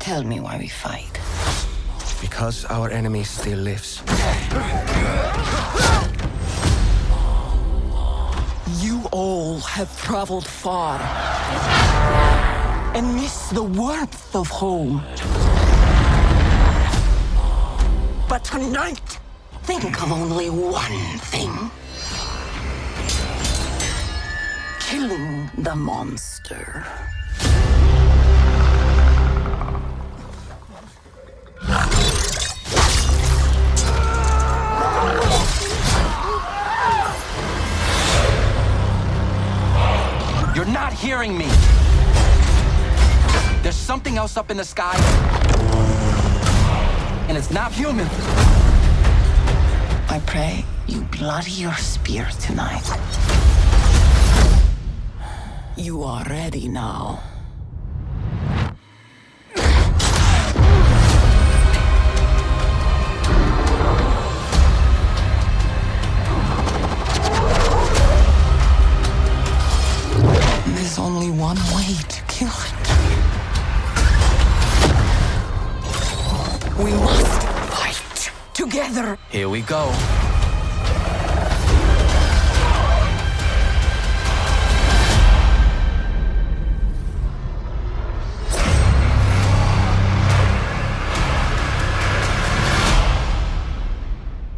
Tell me why we fight. Because our enemy still lives. You all have traveled far and miss the warmth of home. But tonight, think of only one thing. Killing the monster. You're not hearing me. There's something else up in the sky, and it's not human. I pray you bloody your spear tonight. You are ready now. There's only one way to kill it. We must fight together. Here we go.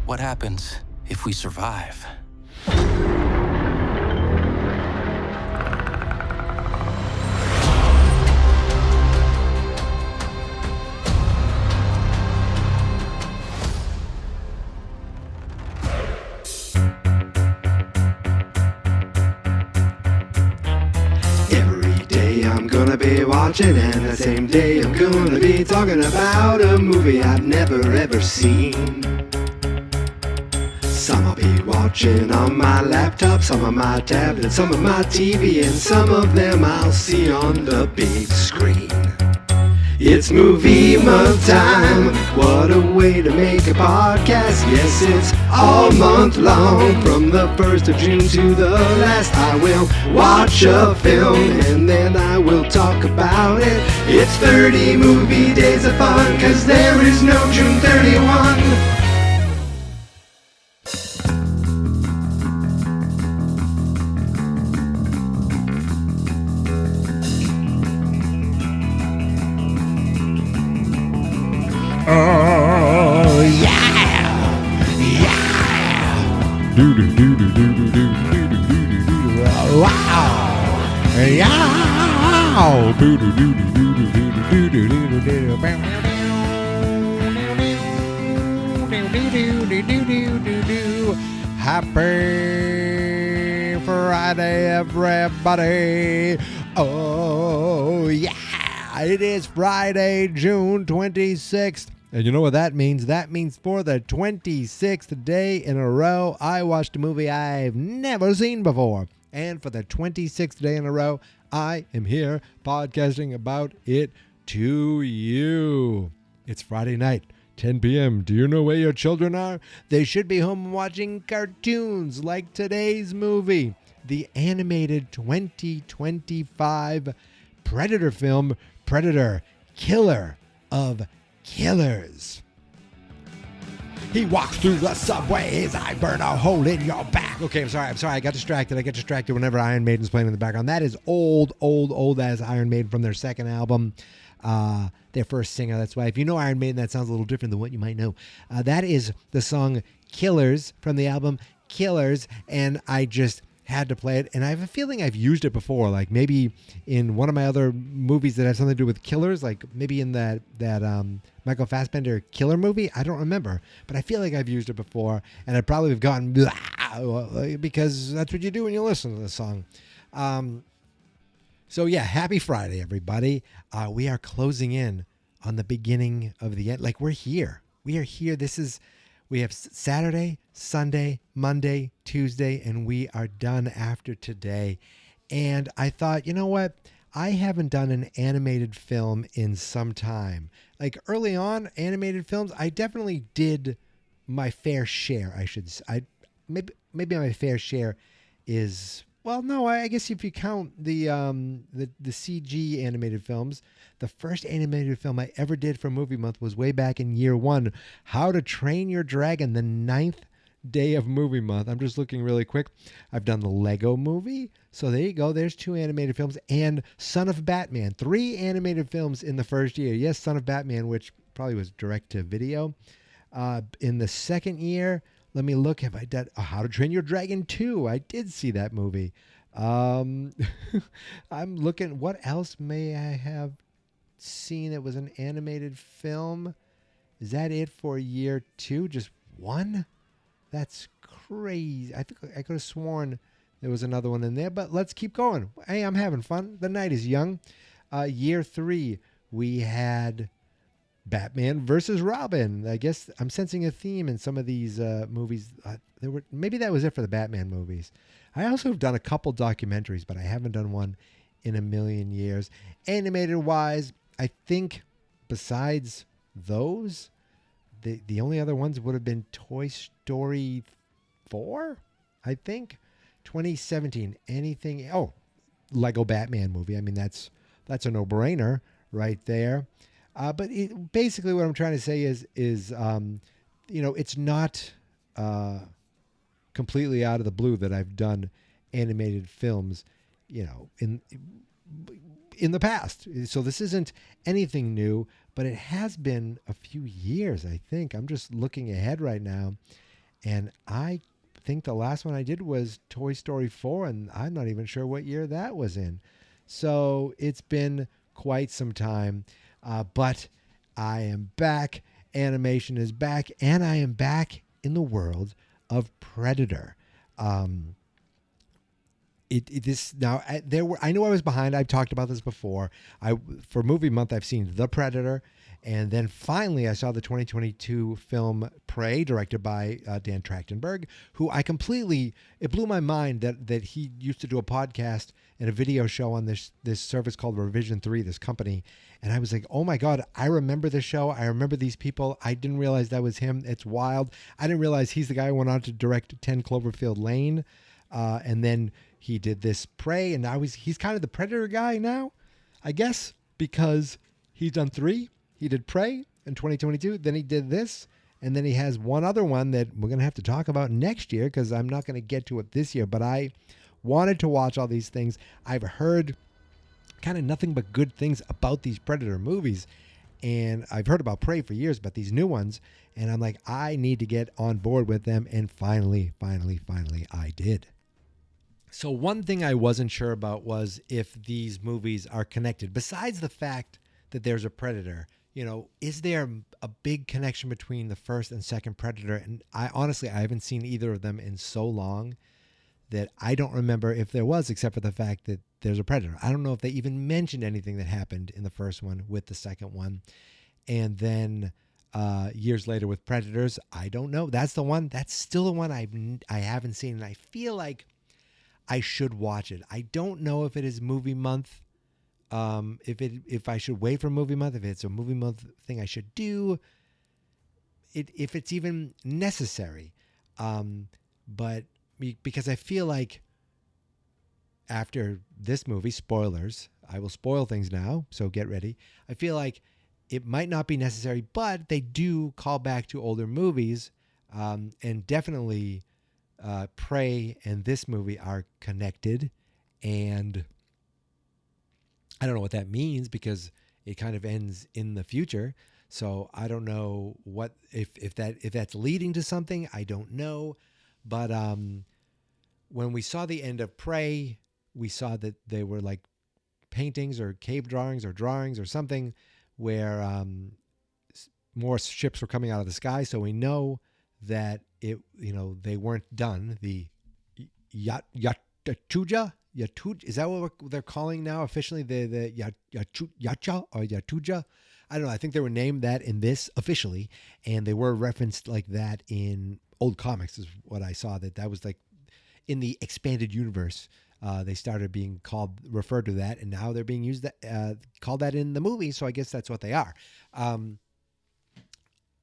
What happens if we survive? Be watching, and the same day I'm gonna be talking about a movie I've never ever seen. Some I'll be watching on my laptop, some on my tablet, some on my TV, and some of them I'll see on the big screen. It's movie month time, what a way to make a podcast. Yes, it's all month long, from the 1st of June to the last. I will watch a film and then I will talk about it. It's 30 movie days of fun, 'cause there is no June 31. Oh yeah, yeah. Do do do do do do do do do do. Wow, yeah. Do do do do do do do do do do do. Happy Friday, everybody. Oh yeah, it is Friday, June 26th. And you know what that means? That means for the 26th day in a row, I watched a movie I've never seen before. And for the 26th day in a row, I am here podcasting about it to you. It's Friday night, 10 p.m. Do you know where your children are? They should be home watching cartoons like today's movie, the animated 2025 Predator film, Predator, Killer of Killers. He walks through the subways, I burn a hole in your back. Okay, I'm sorry. I got distracted. I get distracted whenever Iron Maiden's playing in the background. That is old as Iron Maiden from their second album, their first singer. That's why if you know Iron Maiden, that sounds a little different than what you might know. That is the song Killers from the album Killers, and I just had to play it, and I have a feeling I've used it before, like maybe in one of my other movies that have something to do with killers, like maybe in that Michael Fassbender Killer movie. I don't remember, but I feel like I've used it before, and I probably have gotten because that's what you do when you listen to this song. So yeah, happy Friday, everybody. We are closing in on the beginning of the end. Like, we're here. We are here. We have Saturday, Sunday, Monday, Tuesday, and we are done after today. And I thought, you know what? I haven't done an animated film in some time. Like, early on, animated films, I definitely did my fair share, I should say. Maybe my fair share is Well, no, I guess if you count the CG animated films, the first animated film I ever did for Movie Month was way back in year one, How to Train Your Dragon, the 9th day of Movie Month. I'm just looking really quick. I've done the Lego Movie, so there you go. There's 2 animated films, and Son of Batman, 3 animated films in the first year. Yes, Son of Batman, which probably was direct to video. In the second year, let me look. Have I done How to Train Your Dragon 2? I did see that movie. I'm looking. What else may I have seen that was an animated film? Is that it for year 2? Just one? That's crazy. I think I could have sworn there was another one in there, but let's keep going. Hey, I'm having fun. The night is young. Year 3, we had Batman versus Robin. I guess I'm sensing a theme in some of these movies. Maybe that was it for the Batman movies. I also have done a couple documentaries, but I haven't done one in a million years. Animated wise, I think besides those, the only other ones would have been Toy Story 4, I think. 2017. Anything? Oh, Lego Batman movie. I mean, that's a no-brainer right there. But basically what I'm trying to say is it's not completely out of the blue that I've done animated films, in the past. So this isn't anything new, but it has been a few years, I think. I'm just looking ahead right now, and I think the last one I did was Toy Story 4, and I'm not even sure what year that was in. So it's been quite some time. But I am back. Animation is back, and I am back in the world of Predator. I knew I was behind. I've talked about this before. For Movie Month, I've seen The Predator, and then finally I saw the 2022 film Prey, directed by Dan Trachtenberg, who it blew my mind that he used to do a podcast and a video show on this service called Revision 3, this company. And I was like, oh my God, I remember the show. I remember these people. I didn't realize that was him. It's wild. I didn't realize he's the guy who went on to direct 10 Cloverfield Lane. And then he did this Prey, and now he's kind of the Predator guy now, I guess, because he's done 3. He did Prey in 2022, then he did this, and then he has one other one that we're going to have to talk about next year because I'm not going to get to it this year, but I wanted to watch all these things. I've heard kind of nothing but good things about these Predator movies, and I've heard about Prey for years, but these new ones, and I'm like, I need to get on board with them, and finally, I did. So one thing I wasn't sure about was if these movies are connected. Besides the fact that there's a Predator, is there a big connection between the first and second Predator? And I haven't seen either of them in so long that I don't remember if there was, except for the fact that there's a Predator. I don't know if they even mentioned anything that happened in the first one with the second one. And then years later with Predators, I don't know. That's the one. That's still the one I haven't seen, and I feel like I should watch it. I don't know if it is Movie Month. If I should wait for Movie Month, if it's a Movie Month thing I should do, if it's even necessary. But because I feel like after this movie, spoilers, I will spoil things now, so get ready. I feel like it might not be necessary, but they do call back to older movies, and definitely Prey and this movie are connected, and I don't know what that means because it kind of ends in the future. So I don't know what if that's leading to something. I don't know. But when we saw the end of Prey, we saw that they were like paintings or cave drawings or something where more ships were coming out of the sky. So we know that they weren't done. The Yatuja. Is that what they're calling now officially? The Yacha or Yatuja? I don't know. I think they were named that in this officially, and they were referenced like that in old comics is what I saw. That was like in the expanded universe. They started being referred to that, and now they're being used called that in the movie. So I guess that's what they are.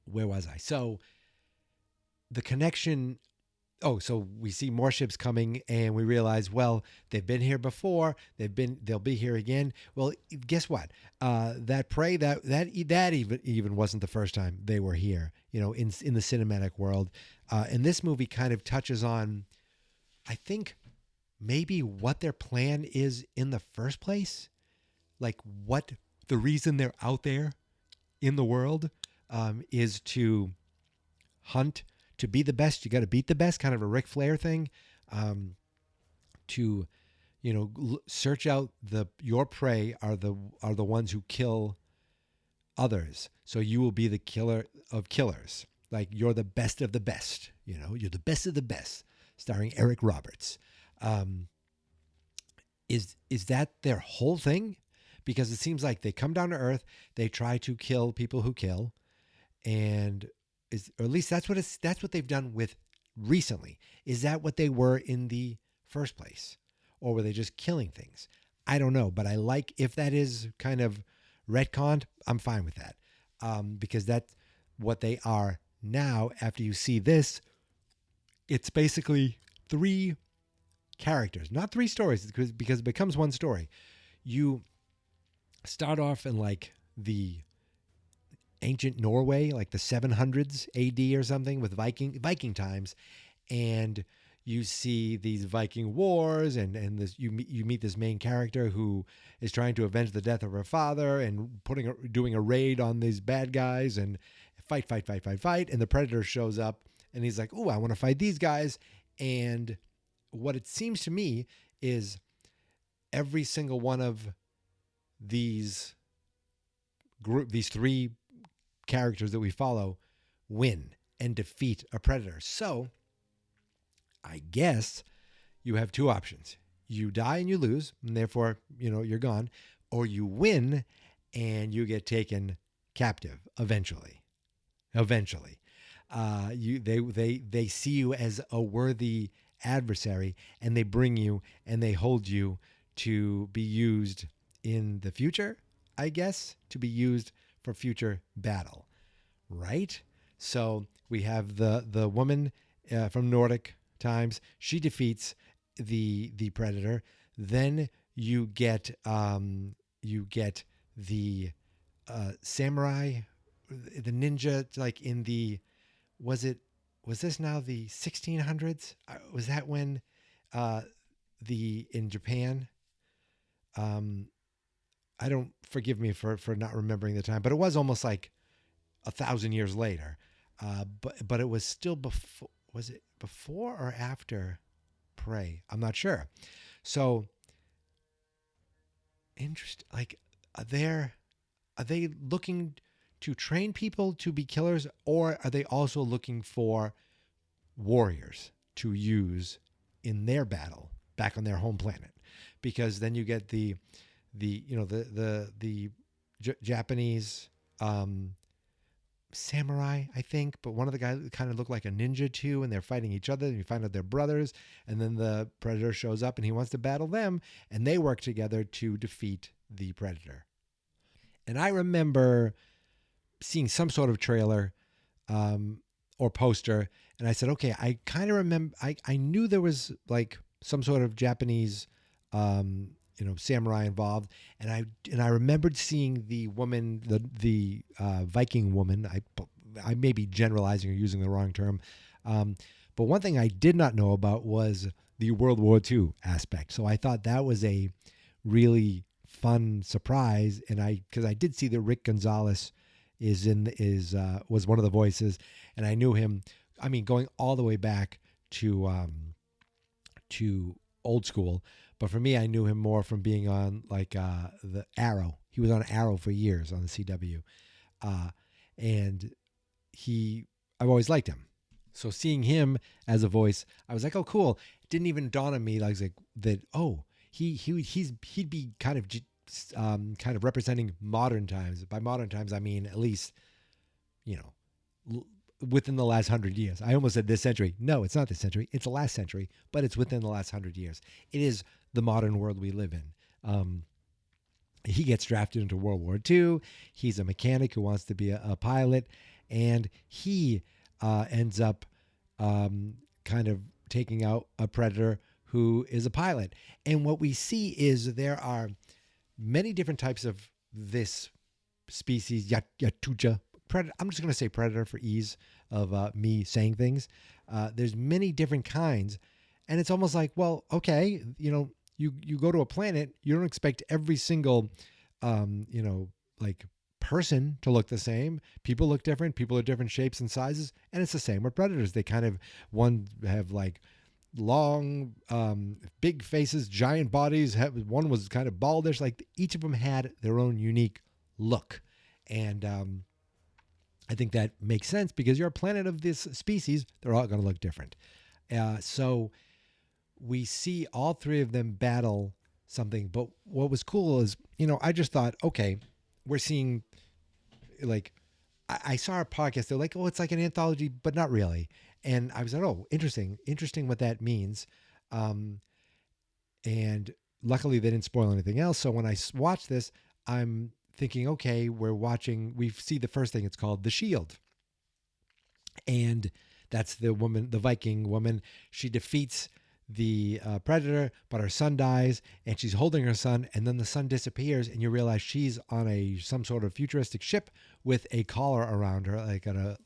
Where was I? So the connection so we see more ships coming, and we realize, well, they've been here before. They'll be here again. Well, guess what? That prey that even wasn't the first time they were here. You know, in the cinematic world, and this movie kind of touches on, I think, maybe what their plan is in the first place, like what the reason they're out there in the world is to hunt. To be the best, you got to beat the best, kind of a Ric Flair thing. To, search out your prey are the ones who kill others. So you will be the killer of killers. Like you're the best of the best. You're the best of the best. Starring Eric Roberts. Is that their whole thing? Because it seems like they come down to Earth, they try to kill people who kill, and or at least that's what they've done with recently. Is that what they were in the first place? Or were they just killing things? I don't know, but I like, if that is kind of retconned, I'm fine with that. Because that's what they are now. After you see this, it's basically 3 characters, not 3 stories, because it becomes one story. You start off in like the ancient Norway, like the 700s AD or something, with Viking times, and you see these Viking wars, and this you meet this main character who is trying to avenge the death of her father and doing a raid on these bad guys, and fight, and the Predator shows up, and he's like, "Oh, I want to fight these guys." And what it seems to me is every single one of these 3 characters that we follow win and defeat a predator. So I guess you have 2 options. You die and you lose, and therefore, you're gone, or you win and you get taken captive eventually. They see you as a worthy adversary, and they bring you and they hold you to be used in the future, I guess, to be used for future battle, right? So we have the woman from Nordic times. She defeats the predator. Then you get the samurai, the ninja, like in the was this now the 1600s? Was that when in Japan? I don't, forgive me for not remembering the time, but it was almost like 1,000 years later. But it was still before. Was it before or after Prey? I'm not sure. So interesting. Like, are they looking to train people to be killers, or are they also looking for warriors to use in their battle back on their home planet? Because then you get the Japanese samurai, I think, but one of the guys kind of looked like a ninja too, and they're fighting each other, and you find out they're brothers, and then the predator shows up and he wants to battle them, and they work together to defeat the predator. And I remember seeing some sort of trailer or poster, and I said, okay, I kind of remember, I knew there was like some sort of Japanese samurai involved, and I remembered seeing the woman, the Viking woman. I may be generalizing or using the wrong term, but one thing I did not know about was the World War II aspect. So I thought that was a really fun surprise, and because I did see that Rick Gonzalez was one of the voices, and I knew him. I mean, going all the way back to Old School, but for me, I knew him more from being on like the Arrow. He was on Arrow for years on the CW, and I've always liked him. So seeing him as a voice, I was like, oh, cool. It didn't even dawn on me like that. Oh, he'd be kind of representing modern times. By modern times, I mean at least, within the last 100 years. I almost said this century. No, it's not this century. It's the last century, but it's within the last 100 years. It is the modern world we live in. He gets drafted into World War II. He's a mechanic who wants to be a pilot, and he ends up kind kind of taking out a predator who is a pilot. And what we see is there are many different types of this species, Yatuja predator. I'm just going to say predator for ease of me saying things. There's many different kinds, and it's almost like, well, okay, you go to a planet, you don't expect every single, like person to look the same. People look different. People are different shapes and sizes, and it's the same with predators. They kind of, one have like long, big faces, giant bodies. One was kind of baldish. Like each of them had their own unique look, and I think that makes sense because you're a planet of this species. They're all going to look different. So we see all three of them battle something. But what was cool is, I just thought, okay, we're seeing, like, I saw a podcast. They're like, oh, it's like an anthology, but not really. And I was like, oh, interesting what that means. And luckily they didn't spoil anything else. So when I watched this, I'm thinking, okay, we see the first thing. It's called The Shield. And that's the woman, the Viking woman. She defeats the predator, but her son dies, and she's holding her son, and then the son disappears, and you realize she's on some sort of futuristic ship with a collar around her, like a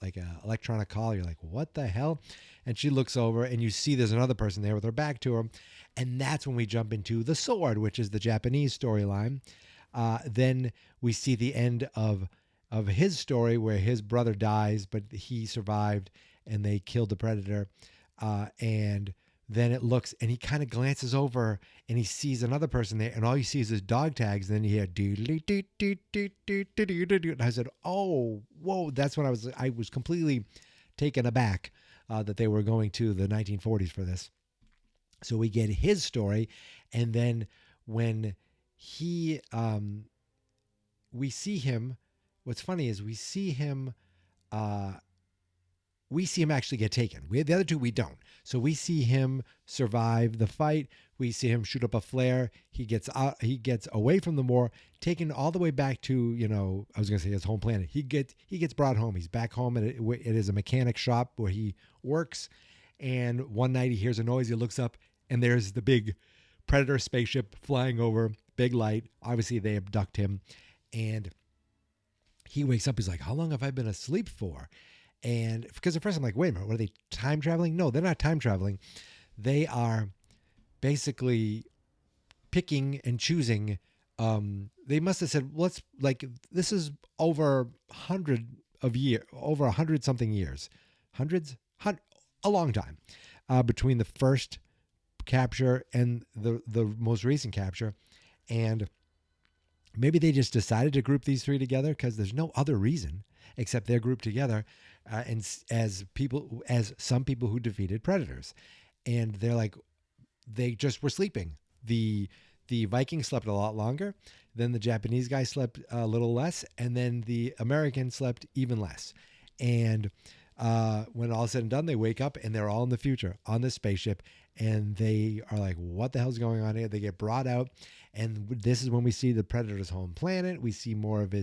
electronic collar. You're like, what the hell? And she looks over, and you see there's another person there with her back to her, and that's when we jump into The Sword, which is the Japanese storyline. Then we see the end of his story where his brother dies, but he survived, and they killed the predator, and then it looks, and he kind of glances over and he sees another person there, and all you see is his dog tags. Then you hear and I said, oh, whoa, that's when I was completely taken aback that they were going to the 1940s for this. So we get his story, and then when we see him, what's funny is we see him actually get taken. The other two, we don't. So we see him survive the fight. We see him shoot up a flare. He gets away from the war, taken all the way back to, I was going to say his home planet. He gets brought home. He's back home it is a mechanic shop where he works. And one night he hears a noise. He looks up, and there's the big predator spaceship flying over, big light. Obviously they abduct him, and he wakes up. He's like, how long have I been asleep for? And because at first I'm like, wait a minute, what are they, time traveling? No, they're not time traveling. They are basically picking and choosing. They must have said, this is over 100 something years, a long time between the first capture and the most recent capture. And maybe they just decided to group these three together because there's no other reason except they're grouped together and as some people who defeated predators. And they're like, they just were sleeping. The Vikings slept a lot longer. Then the Japanese guy slept a little less. And then the American slept even less. And when all is said and done, they wake up and they're all in the future on this spaceship. And they are like, what the hell's going on here? They get brought out. And this is when we see the predator's home planet. We see more of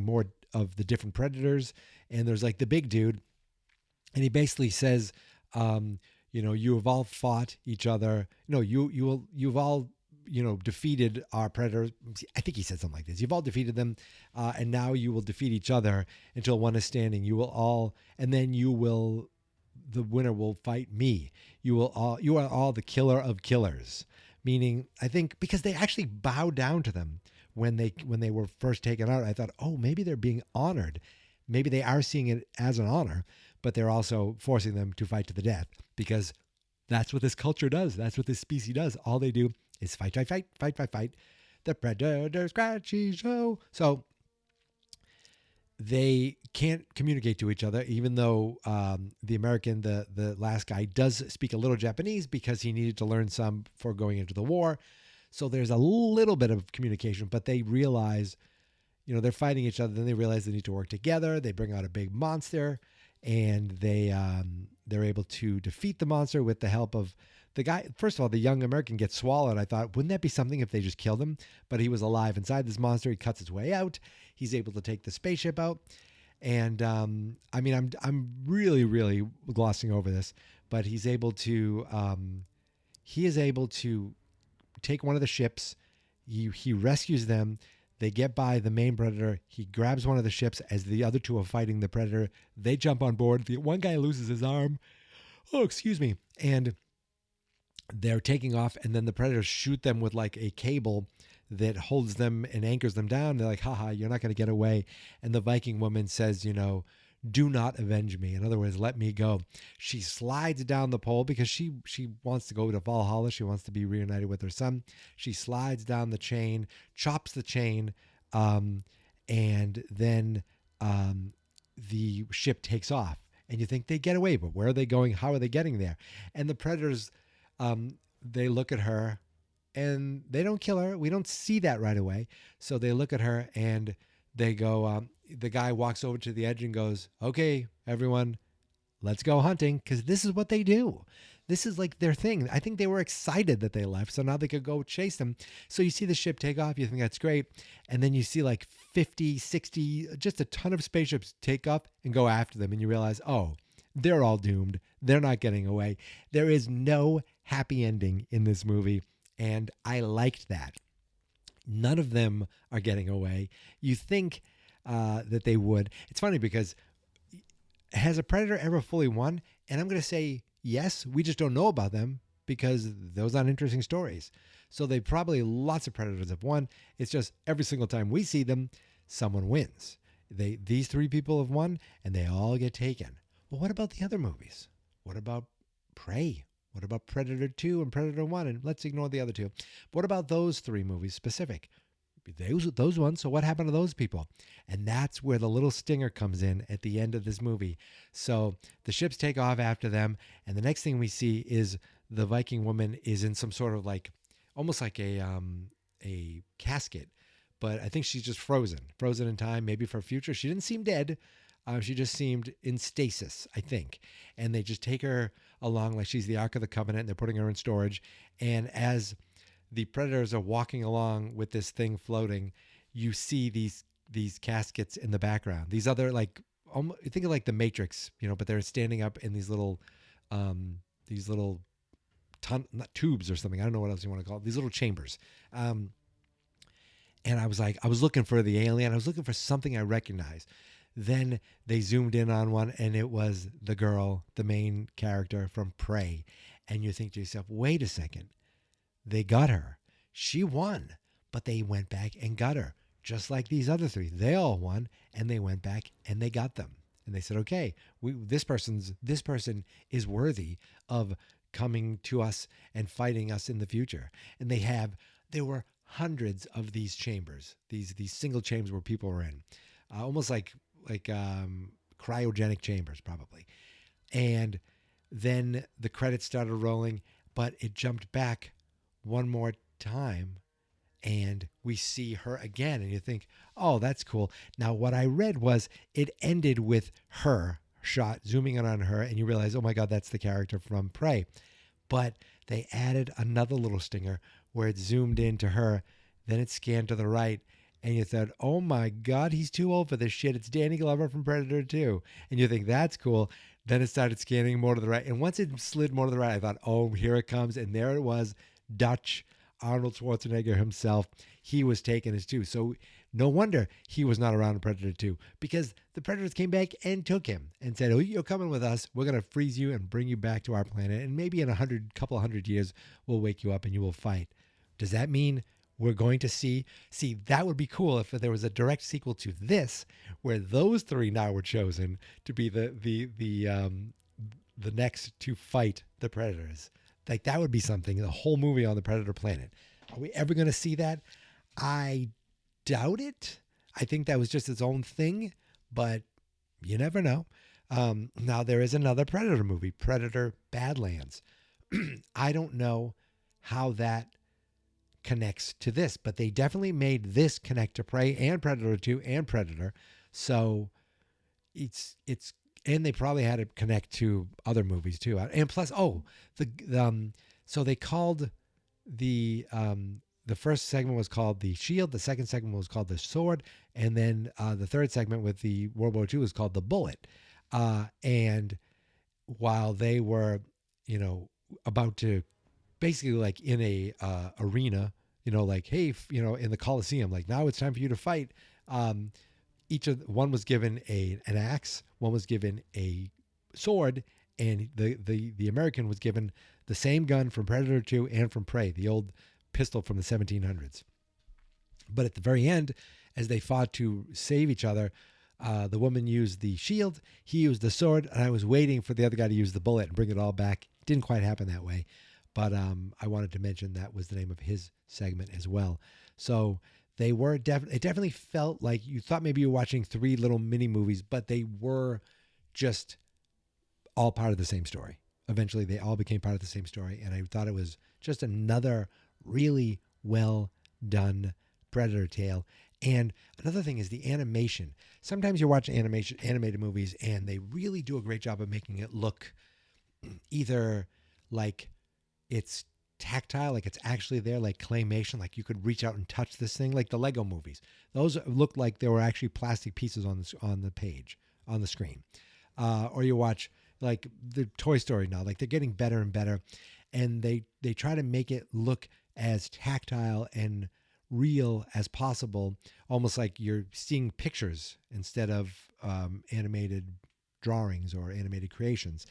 more of the different predators. And there's like the big dude. And he basically says, you have all fought each other. No, you've all, defeated our predators. I think he said something like this. You've all defeated them. And now you will defeat each other until one is standing. And then the winner will fight me. You are all the killer of killers. Meaning, I think, because they actually bow down to them when they were first taken out. I thought, oh, maybe they're being honored. Maybe they are seeing it as an honor, but they're also forcing them to fight to the death because that's what this culture does. That's what this species does. All they do is fight. The predator scratchy show. So they can't communicate to each other, even though the American, the last guy, does speak a little Japanese because he needed to learn some for going into the war. So there's a little bit of communication, but they realize, they're fighting each other. Then they realize they need to work together. They bring out a big monster, and they're able to defeat the monster with the help of the guy. First of all, the young American gets swallowed. I thought, wouldn't that be something if they just killed him? But he was alive inside this monster. He cuts his way out. He's able to take the spaceship out. And I'm really, really glossing over this, but he is able to take one of the ships. He rescues them. They get by the main predator. He grabs one of the ships as the other two are fighting the predator. They jump on board. The one guy loses his arm. Oh, excuse me. And they're taking off, and then the predators shoot them with like a cable that holds them and anchors them down. They're like, haha, you're not going to get away. And the Viking woman says, do not avenge me. In other words, let me go. She slides down the pole because she wants to go to Valhalla. She wants to be reunited with her son. She slides down the chain, chops the chain, and then the ship takes off. And you think they get away, but where are they going? How are they getting there? And the predators, they look at her and they don't kill her. We don't see that right away. So they look at her and they go, the guy walks over to the edge and goes, okay, everyone, let's go hunting. Because this is what they do. This is like their thing. I think they were excited that they left. So now they could go chase them. So you see the ship take off. You think that's great. And then you see like 50, 60, just a ton of spaceships take up and go after them. And you realize, oh, they're all doomed. They're not getting away. There is no happy ending in this movie. And I liked that. None of them are getting away. You think that they would. It's funny because has a predator ever fully won? And I'm going to say yes. We just don't know about them because those aren't interesting stories. So they probably, lots of predators have won. It's just every single time we see them, someone wins. These three people have won and they all get taken. Well, what about the other movies? What about Prey? What about Predator 2 and Predator 1? And let's ignore the other two. What about those three movies specific? Those ones. So what happened to those people? And that's where the little stinger comes in at the end of this movie. So the ships take off after them. And the next thing we see is the Viking woman is in some sort of like, almost like a casket. But I think she's just frozen in time, maybe for future. She didn't seem dead. She just seemed in stasis, I think. And they just take her along like she's the Ark of the Covenant. And they're putting her in storage. And as the predators are walking along with this thing floating, you see these caskets in the background. These other, like, almost, think of like the Matrix, but they're standing up in these little not tubes or something. I don't know what else you want to call it. These little chambers. And I was looking for the alien. I was looking for something I recognized. Then they zoomed in on one, and it was the girl, the main character from Prey. And you think to yourself, wait a second. They got her. She won, but they went back and got her. Just like these other three. They all won, and they went back and they got them. And they said, okay, this person is worthy of coming to us and fighting us in the future. And there were hundreds of these chambers, these single chambers where people were in, almost like cryogenic chambers probably. And then the credits started rolling, but it jumped back one more time and we see her again. And you think, oh, that's cool. Now, what I read was it ended with her shot zooming in on her, and you realize, oh my God, that's the character from Prey. But they added another little stinger where it zoomed into her, then it scanned to the right, and you thought, oh my God, he's too old for this shit. It's Danny Glover from Predator 2. And you think, that's cool. Then it started scanning more to the right. And once it slid more to the right, I thought, oh, here it comes. And there it was, Dutch, Arnold Schwarzenegger himself. He was taken as too. So no wonder he was not around in Predator 2, because the Predators came back and took him and said, oh, you're coming with us. We're going to freeze you and bring you back to our planet. And maybe in couple of hundred years, we'll wake you up and you will fight. Does that mean we're going to see, that would be cool if there was a direct sequel to this, where those three now were chosen to be the next to fight the Predators. Like, that would be something, the whole movie on the Predator planet. Are we ever going to see that? I doubt it. I think that was just its own thing, but you never know. Now, there is another Predator movie, Predator Badlands. I don't know how that connects to this, but they definitely made this connect to Prey and Predator 2 and Predator. So it's and they probably had it connect to other movies too. And plus, so they called the first segment was called The Shield, the second segment was called The Sword, and then the third segment with the World War II was called The Bullet. And while they were about to basically like in a arena, like, hey, in the Coliseum, like now it's time for you to fight. One was given an axe, one was given a sword, and the American was given the same gun from Predator 2 and from Prey, the old pistol from the 1700s. But at the very end, as they fought to save each other, the woman used the shield, he used the sword, and I was waiting for the other guy to use the bullet and bring it all back. It didn't quite happen that way, but I wanted to mention that was the name of his segment as well. So they were it definitely felt like you thought maybe you were watching three little mini movies, but they were just all part of the same story. Eventually, they all became part of the same story, and I thought it was just another really well done Predator tale. And another thing is the animation. Sometimes you watch animated movies, and they really do a great job of making it look either like it's tactile, like it's actually there, like claymation, like you could reach out and touch this thing, like the Lego movies. Those looked like they were actually plastic pieces on the page, on the screen. Or you watch like the Toy Story now, like they're getting better and better, and they try to make it look as tactile and real as possible, almost like you're seeing pictures instead of animated drawings or animated creations.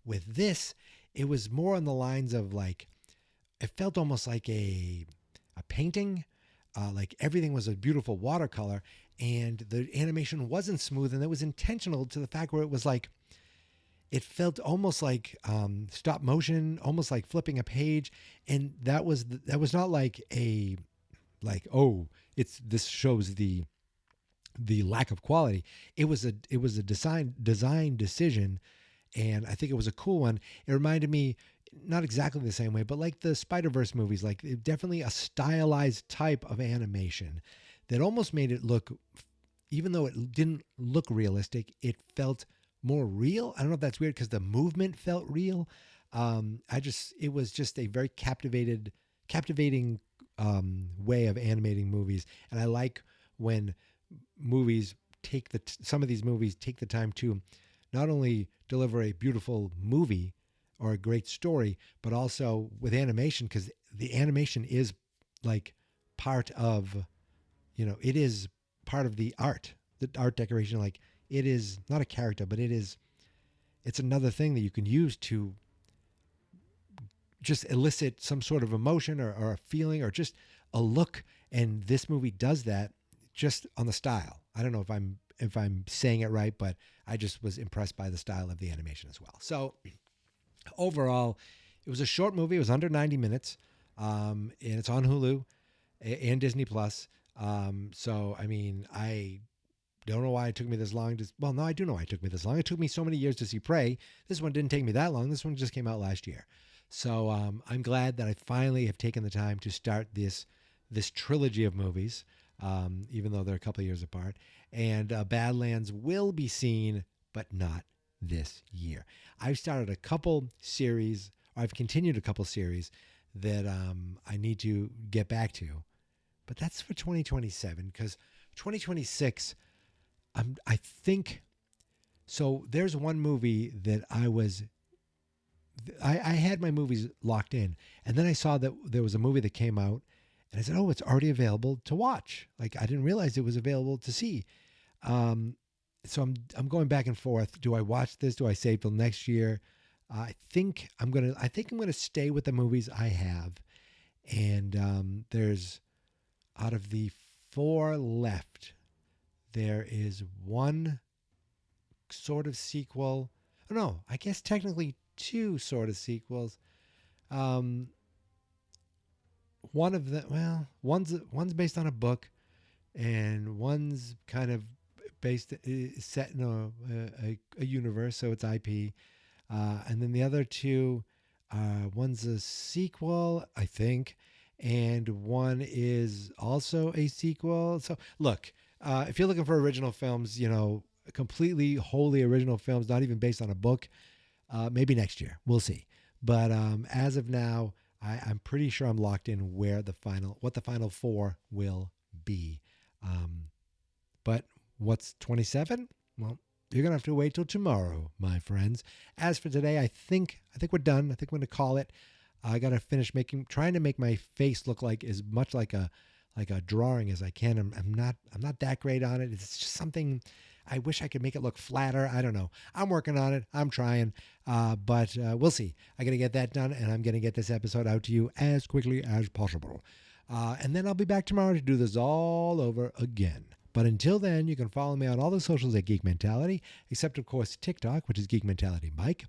With this, it was more on the lines of like, it felt almost like a painting, like everything was a beautiful watercolor, and the animation wasn't smooth, and it was intentional to the fact where it was like, it felt almost like stop motion, almost like flipping a page, and that was not like this shows the lack of quality. It was a design decision, and I think it was a cool one. It reminded me, not exactly the same way, but like the Spider-Verse movies, like definitely a stylized type of animation that almost made it look, even though it didn't look realistic, it felt more real. I don't know if that's weird because the movement felt real. It was just a very captivating way of animating movies. And I like when movies some of these movies take the time to not only deliver a beautiful movie or a great story, but also with animation, because the animation is like part of, it is part of the art decoration. Like it is not a character, but it's another thing that you can use to just elicit some sort of emotion or a feeling or just a look. And this movie does that just on the style. I don't know if I'm saying it right, but I just was impressed by the style of the animation as well. So overall, it was a short movie. It was under 90 minutes, and it's on Hulu and Disney Plus. So, I mean, I don't know why it took me this long I do know why it took me this long. It took me so many years to see Prey. This one didn't take me that long. This one just came out last year. So I'm glad that I finally have taken the time to start this trilogy of movies, even though they're a couple of years apart. And Badlands will be seen, but not this year. I've started a couple series, or I've continued a couple series that I need to get back to, but that's for 2027, because 2026, I think, so there's one movie that I had my movies locked in, and then I saw that there was a movie that came out, and I said, oh, it's already available to watch. Like, I didn't realize it was available to see. So I'm going back and forth. Do I watch this? Do I save till next year? I think I'm gonna stay with the movies I have. And there's, out of the 4 left, there is one sort of sequel. Oh, no, I guess technically 2 sort of sequels. One of them, well, one's based on a book, and one's kind of set in a universe, so it's IP. And then the other 2, one's a sequel, I think, and one is also a sequel. So look, if you're looking for original films, completely wholly original films, not even based on a book, maybe next year, we'll see. But as of now, I'm pretty sure I'm locked in what the final 4 will be. But what's 27? Well, you're going to have to wait till tomorrow, my friends. As for today, I think we're done. I think we're going to call it. I got to finish trying to make my face look like as much like a drawing as I can. I'm not that great on it. It's just something. I wish I could make it look flatter. I don't know. I'm working on it. I'm trying, but we'll see. I got to get that done, and I'm going to get this episode out to you as quickly as possible. And then I'll be back tomorrow to do this all over again. But until then, you can follow me on all the socials at Geek Mentality, except, of course, TikTok, which is Geek Mentality Mike.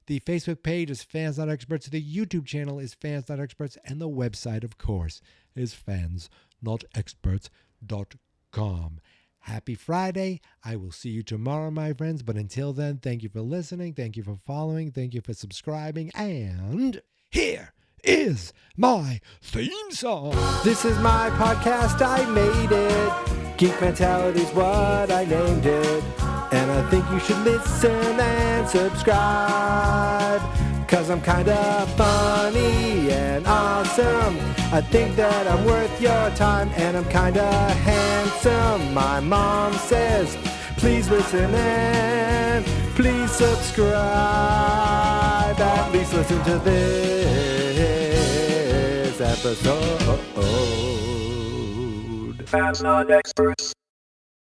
The Facebook page is Fans Not Experts. The YouTube channel is Fans Not Experts. And the website, of course, is fansnotexperts.com. Happy Friday. I will see you tomorrow, my friends. But until then, thank you for listening. Thank you for following. Thank you for subscribing. And here is my theme song. This is my podcast, I made it. Geek Mentality's what I named it. And I think you should listen and subscribe. Cause I'm kinda funny and awesome. I think that I'm worth your time, and I'm kinda handsome. My mom says, please listen and please subscribe. At least listen to this episode. Fans Not Experts.